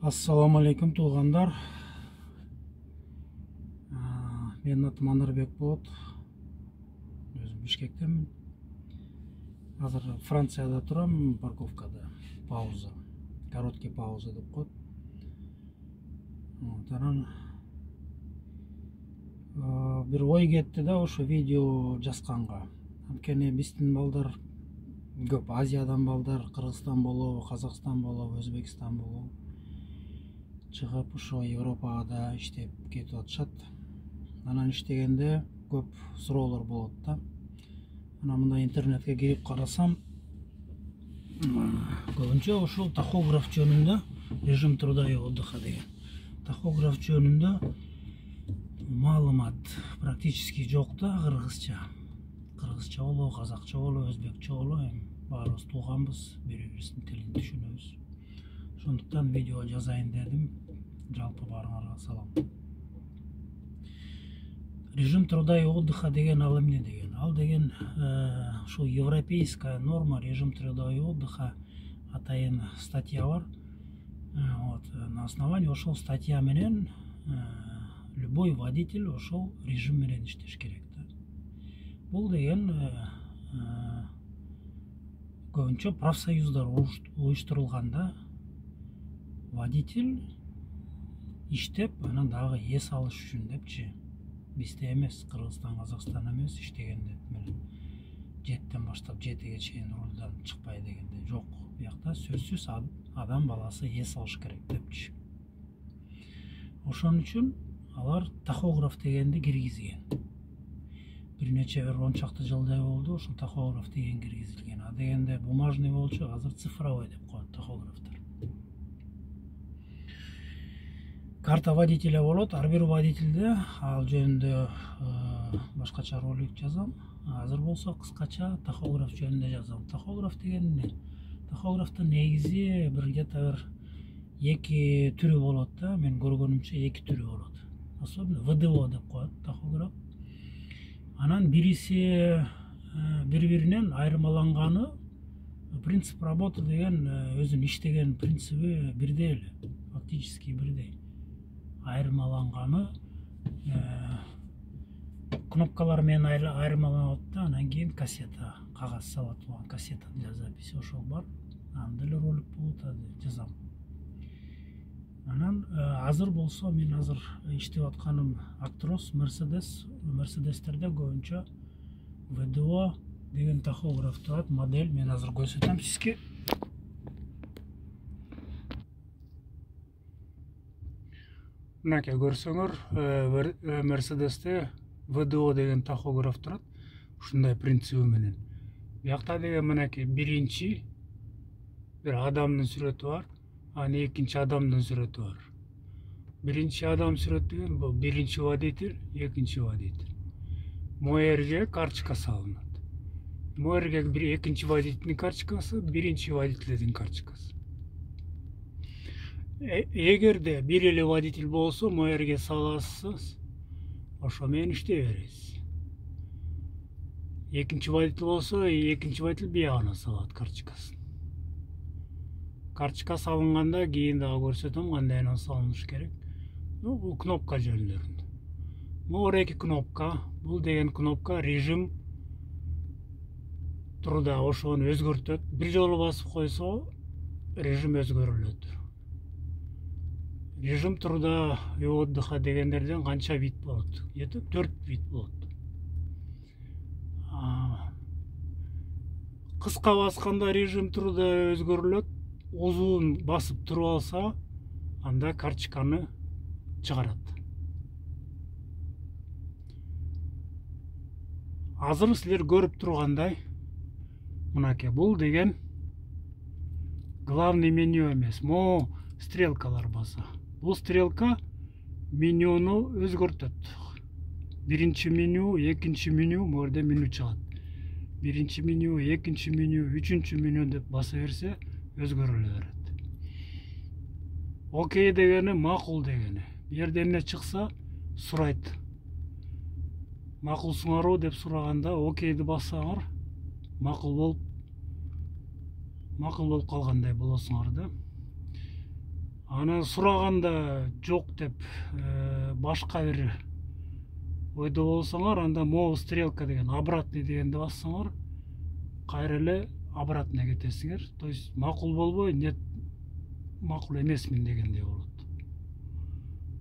Ассаламу алейкум туғандар. Менің атым Анарбек болот. Өзім Бишкектемін. Азыр Францияда тұрам, парковкада. Пауза. Короткий пауза деп коет. Анан бир ой кетти да ошо видео жазганга. Анткени биздин балдар көп, Азиядан балдар, Кыргызстан болобу, Казакстан болобу, Өзбекстан болобу чыгып ошо Европага да иштеп кетип атышат. Анан иштегенде көп суроолор болот да. Анан мындай интернетке кирип карасам, көбүнчө ушул тахограф жөнүндө, режим труда и отдыха деген тахограф жөнүндө маалымат практически жок да. Кыргызча болобу, казакча болобу, өзбекче болобу, баарыбыз тууганбыз, бири-бирибиздин тилин түшүнөбүз. Ошондуктан видео жазайын дедим. Жалпы баарыңарга салам. Режим труда и отдыха деген ал эмне деген? Ал деген ушул европейская норма режим труда и отдыха атайын статья бар. На основании ошол статья менен любой водитель ошол режим менен иштеш керек да. Бул деген көбүнчө профсоюздар уюштурулганда водитель иштеп, анан дагы эс алыш үчүн депчи. Бизде эмес, Кыргызстан, Казакстан эмес иштегенде менен 7-тен баштап 7-ге чейин рулдан чыкпай дегенде жок. Биякта сөзсүз адам баласы эс алыш керек депчи. Ошон үчүн алар тахограф дегенди киргизген. Бир нече 10 чакты жылдай болду ошол тахограф деген киргизилген. А дегенде бумажный болчу, азыр цифровой деп коет тахографтар. Карта водителя болот, ар бир водительде ал жөнүндө башкача ролик жазам. Азыр болсо кыскача тахограф жөнүндө жазам. Тахограф деген эмне? Тахографтын негизи бир где-то эки түрү болот да. Мен көргөнүмчө эки түрү болот. Особенно ВДО деп коет тахограф. Анан бириси бири-биринен айырмаланганы, принцип работы деген өзүнүн иштеген принциби бирдей эле, фактически бирдей. Айырмаланганы кнопкалар менен айырмаланат да, анан кийин кассета, кагаз сабатылган кассета для записи ошол бар. Анда эле ролик болот, жазам. Анан азыр болсо мен азыр иштеп атканым Actros, Mercedesтерде көбүнчө ВДО деген тахограф турат, модель мен азыр көрсөтөм сизге. Мынакей көрсөңөр, Mercedesте ВДО деген тахограф турат. Ушундай принциби менен. Биякта деген мынакей биринчи бир адамдын сүрөтү бар, анан экинчи адамдын сүрөтү бар. Биринчи адам сүрөтү деген бул биринчи водитель, экинчи водитель. Моерге карточка салынат. Моерге бир экинчи водительдин карточкасы, биринчи водительдин карточкасы. Эгерде бир эле водитель болсо, моерге саласыз, ошо менен иштей бересиз. Экинчи водитель болсо, экинчи водитель биягына салат карточкасын. Карточка салынганда кийин дагы көрсөтөм кандайынан салыныш керек. Бул кнопка жөнүндө. Могу эки кнопка. Бул деген кнопка режим труда, ошону өзгөртөт. Бир жолу басып койсо, режим өзгөрүлөт. Режим труда и отдыха дегендерден канча вид болот? 4 вид болот. Кыска басканда режим труда өзгөрүлөт. Узун басып туруп алса, анда карточканы чыгарат. Азыр силер көрүп тургандай, мынакей бул деген главный меню эмес, могу стрелкалар баса. Бул стрелка менюну өзгөртөт. Биринчи меню, экинчи меню, могу жерде меню чыгат. Биринчи меню, экинчи меню, үчүнчү меню деп баса берсе, өзгөрүлө берет. Окей дегени макул дегени. Бир жерде эмне чыкса, сурайт. Макулсуңарбы деп сураганда окейди бассаңар, макул болуп калгандай болосуңар да. Аны сураганда жок деп башка бир ойдо болсоңор, анда мов стрелка деген обратный дегенди бассаңар, кайра эле обратно кетесиңер. То есть макул болбой, нет макул эмесмин дегендей болот.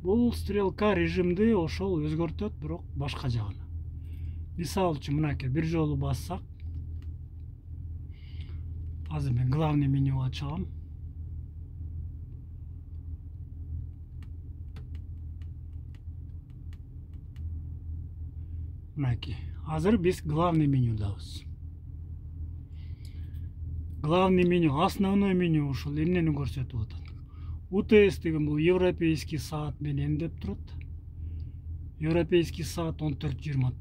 Бул стрелка режимди ошол өзгөртөт, бирок башка жагына. Мисалы үчүн мынакей бир жолу бассак, азыр мен главный менюга чыгам. Мынакей, азыр биз главный менюдабыз. Главный меню, основной меню ушул эмнени көрсөтүп атат. УТС деген бул европейский саат менен деп турат. Европейский саат 14:29,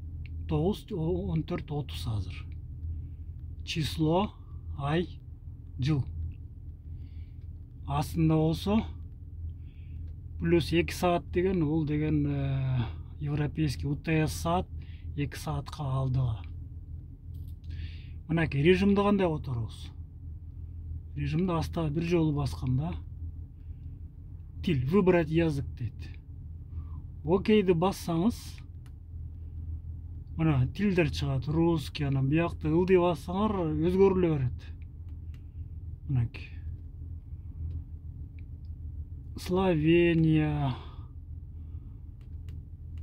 14:30 азыр. Число, ай, жыл. Астында болсо плюс 2 саат деген, бул деген европейский УТС саат 2 саатка алдыга. Мынакей режимди кандай которобуз? Режимди астага бир жолу басканда тил, выбрать язык дейт. Окейди бассаңыз, мына тилдер чыгат. Русский, анан биякта ылдый бассаңар өзгөрүлө берет. Мынакей. Словения,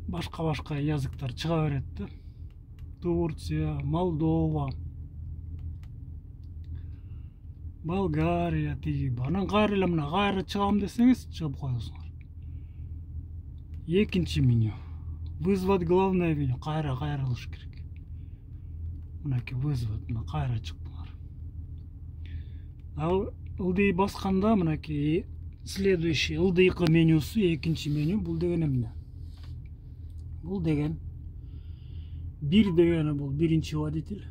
башка языктар чыга берет да. Турция, Молдова, Болгария, тиги. Анан кайра эле мына кайра чыгам десеңиз, чыгып коесуңар. Экинчи меню. Вызвать главное меню. Кайрылыш керек. Мынакей вызвать, мына кайра чыктыңар. Ал ылдый басканда мынакей следующий ылдыйкы менюсу, экинчи меню. Бул деген эмне? Бул деген бир дегени бул биринчи водитель.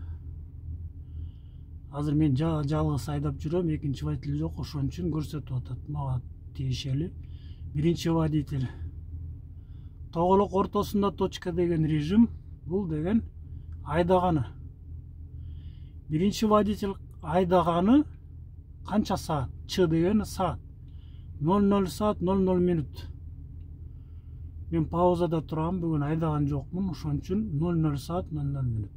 Азыр мен жалгыз айдап жүрөм, экинчи водитель жок, ошон үчүн көрсөтүп атат. Мага тиешели. Биринчи водитель. Тоголок ортосунда точка деген режим, бул деген айдаганы. Биринчи водитель айдаганы канча саат? Ч деген саат. 00 саат 00 минут. Мен паузада турам, бүгүн айдаган жокмун, ошон үчүн 00 саат 00 минут.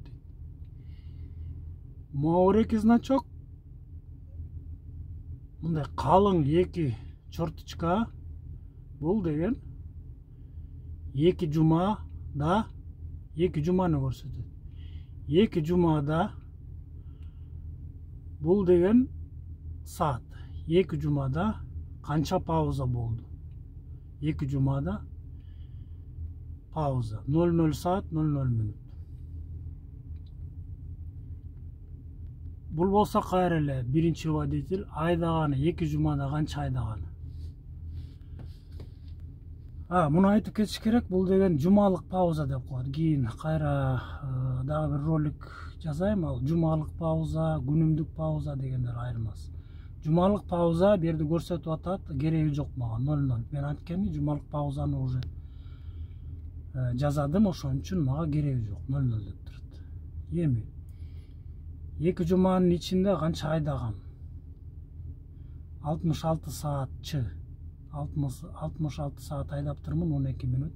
Маурекий значок. Мындай калың эки черточка. Бул деген эки жумада, эки жуманы көрсөтөт. Эки жумада бул деген саат. Эки жумада канча пауза болду? Эки жумада пауза 00 саат 00 минут. Бул болсо кайра эле биринчи водитель айдаганы, эки жумада канча айдаганы. Муну айтып кетиш керек, бул деген жумалык пауза деп коет. Кийин кайра дагы бир ролик жазайм, ал жумалык пауза, күнүмдүк пауза дегендер айырмасы. Жумалык пауза бу жерде көрсөтүп атат, кереги жок мага 00. Мен анткени жумалык паузаны уже жазадым, ошон үчүн мага кереги жок, 00 деп турат. Эми эки жуманын ичинде канча айдагам? 66 саат ч. 66 саат айдап турмун, 12 минут.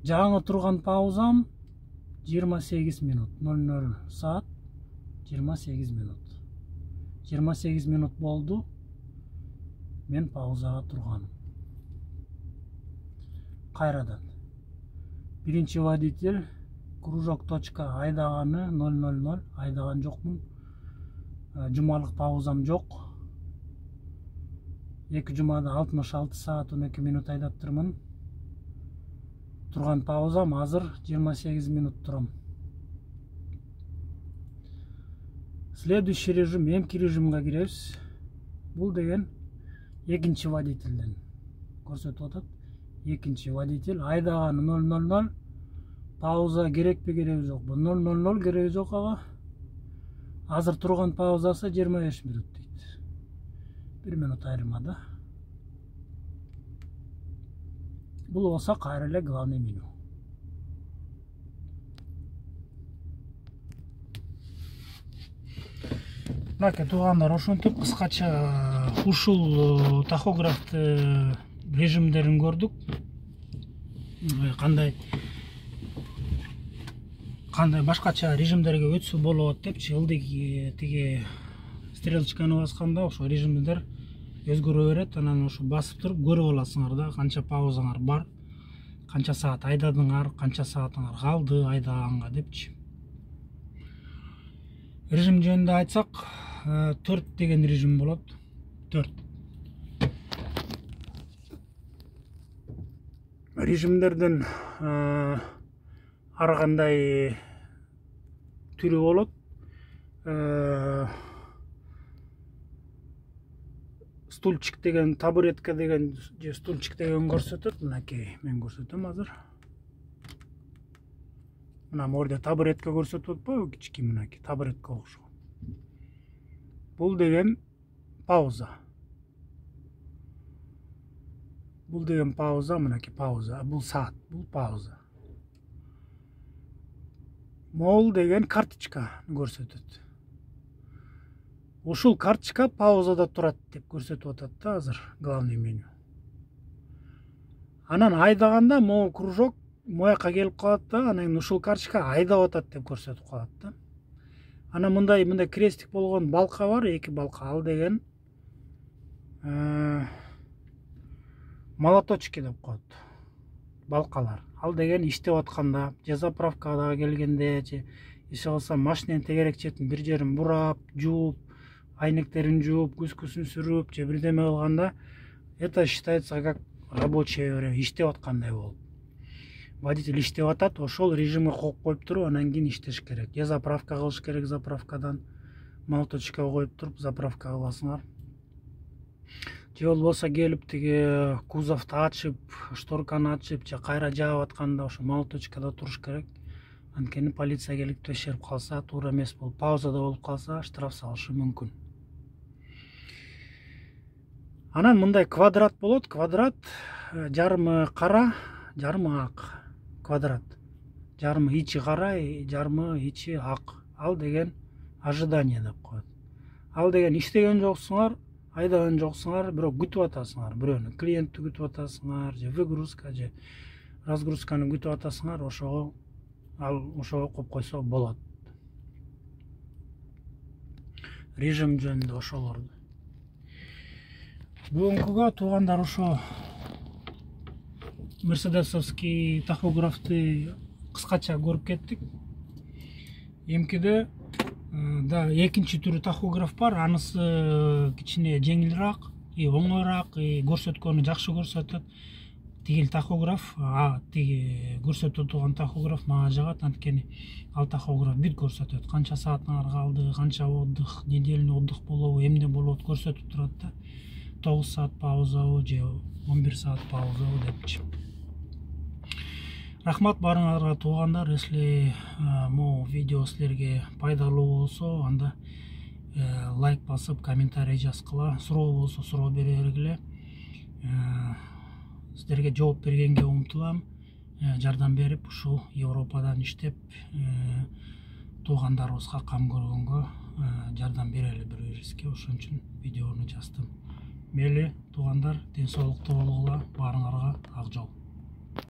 Жаңы турган паузам 28 минут. 00 саат 28 минут. 28 минут болду. Мен паузага турганым. Кайрадан. Биринчи водитель кружок точка айдаганы 000, айдаган жокмун. Жумалык паузам жок. Эки жумада 66 саат 12 минут айдап турмун. Турган паузам азыр 28 минут турам. Следующий режим, эмки режимге киребиз. Бул деген экинчи водительден көрсөтүп атат. Экинчи водитель айдаганы 000. Пауза керекпи кереги жокпу? 000 кереги жок ага. Азыр турган паузасы 25 минут дейт. 1 минут айырмада. Бул болсо кайра эле главный меню. мынакей туугандар, ошентип кыскача ушул тахографты режимдерин көрдүк. Кандай башкача режимдерге өтсө болот депчи, ылдый тиги стрелочканы басканда ошо режимдер өзгөрө берет. Анан ошо басып туруп көрүп аласыңар да, канча паузаңар бар, канча саат айдадыңар, канча саатыңар калды айдаганга депчи. Режим жөнүндө айтсак, 4 деген режим болот. 4 режимдерден ар кандай түрү болот. Стульчик деген, табуретка деген же стульчик деген көрсөтөт. Мынакей мен көрсөтөм азыр. Мына морде табуретка көрсөтүп атпайбы, кички мынакей табуретка окшогон. Бул деген пауза. Бул деген пауза, мынакей пауза. Бул саат, бул пауза. Мол деген карточка көрсөтөт. Ушул карточка паузада турат деп көрсөтүп атат да азыр главный меню. Анан айдаганда могу кружок мояка келип калат да, анан ушул карточка айдап атат деп көрсөтүп калат да. Анан мындай крестик болгон балка бар, 2 балка, ал деген молоточки деп коет. Балкалар. Ал деген иштеп атканда, же заправкага келгенде, же иши кылса машиненин тегерек четин бир жерин бурап, жууп, айнектерин жууп, күскүсүн сүрүп, же бирдеме кылганда, это считается как рабочее время, иштеп аткандай болуп. Водитель иштеп атат, ошол режимге коюп туруп, анан кийин иштеш керек. Же заправка кылыш керек, заправкадан молоточка коюп туруп, заправка кыласыңар. Же болбосо келип тиги кузовду ачып, шторканы ачып, же кайра жаап атканда ошо молоточкада туруш керек. Анткени полиция келип текшерип калса, туура эмес болуп, паузада болуп калса, штраф салышы мүмкүн. Анан мындай квадрат болот. Квадрат жарымы кара, жарымы ак. Квадрат. Жарымы ичи кара, жарымы ичи ак. Ал деген ожидание деп коет. Ал деген иштеген жоксуңар, айдаган жоксуңар, бирок күтүп атасыңар бирөөнү. Клиентти күтүп атасыңар, же выгрузка, же разгрузканы күтүп атасыңар, ошого коюп койсо болот. Режим жөнүндө ошолорду. Бүгүнкүгө туугандар ошо мерседесовский тахографты кыскача көрүп кеттик. Эмкиде да экинчи түрү тахограф бар, анысы кичине жеңилирээк, оңоюраак, көрсөткөнү жакшы көрсөтөт. Тигил тахограф, тиги көрсөтүп турган тахограф мага жагат, анткени ал тахограф бүт көрсөтөт. Канча саатыңар калды, канча отдых, неделный отдых болобу, эмне болот көрсөтүп турат да. 9 саат паузабы же 11 саат паузабы депчи. Рахмат барыңарга туугандар. Если могу видео силерге пайдалуу болсо, анда лайк басып, комментарий жазгыла. Суроо болсо суроо бере бергиле. Силерге жооп бергенге умтулам. Жардам берип, ушул Европадан иштеп, туугандарыбызга кам көргөнгө жардам берели бири-бирибизге. Ошон үчүн видеону жаздым. Мейли туугандар, ден соолукта болгула, баарыңарга ак жол.